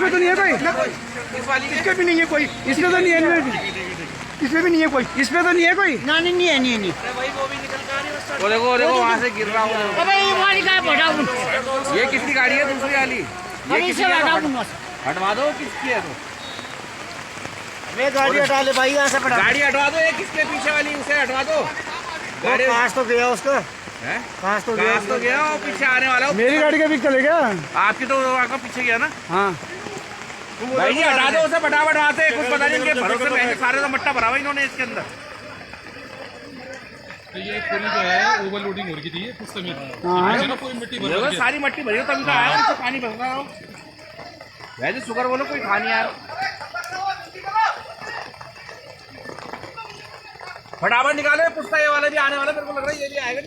इसमें तो नहीं है कोई, इसके भी नहीं है कोई, इसमें तो नहीं है, इसमें भी नहीं है कोई, इसमें तो नहीं है कोई। नहीं है। वो देखो वहाँ से गिर रहा हूँ। ये किसकी गाड़ी है दूसरी वाली? ये किसकी है? हटवा दो, किसकी है? तो मैं गाड़ी हटा ले भाई, यहाँ से गाड़ी हटवा दो, ये किसके पीछे वाली उसे हटवा दो। गाड़ी पास तो गया उसका, पास तो गया और पीछे आने वाला। मेरी गाड़ी का भी चलेगा, आपकी तो आगे पीछे गया ना। हाँ भाई जी हटा दो उसे फटाफट वहाँ से, कुछ पता नहीं इनके भरोसे में सारे तो मट्टा भरा हुआ इन्होंने इसके अंदर। तो ये पूरी जो है ओवरलोडिंग हो रही थी कुछ समय कोई मिट्टी भर गई, सारी मट्टी भरी हो तभी तो आया, उनसे पानी भर रहा हो। वैसे शुगर बोलो कोई खा नहीं आया। फटाफट निकाले, पुष्ता ये वाला भी आने वाला, मेरे को लग रहा है ये भी आएगा।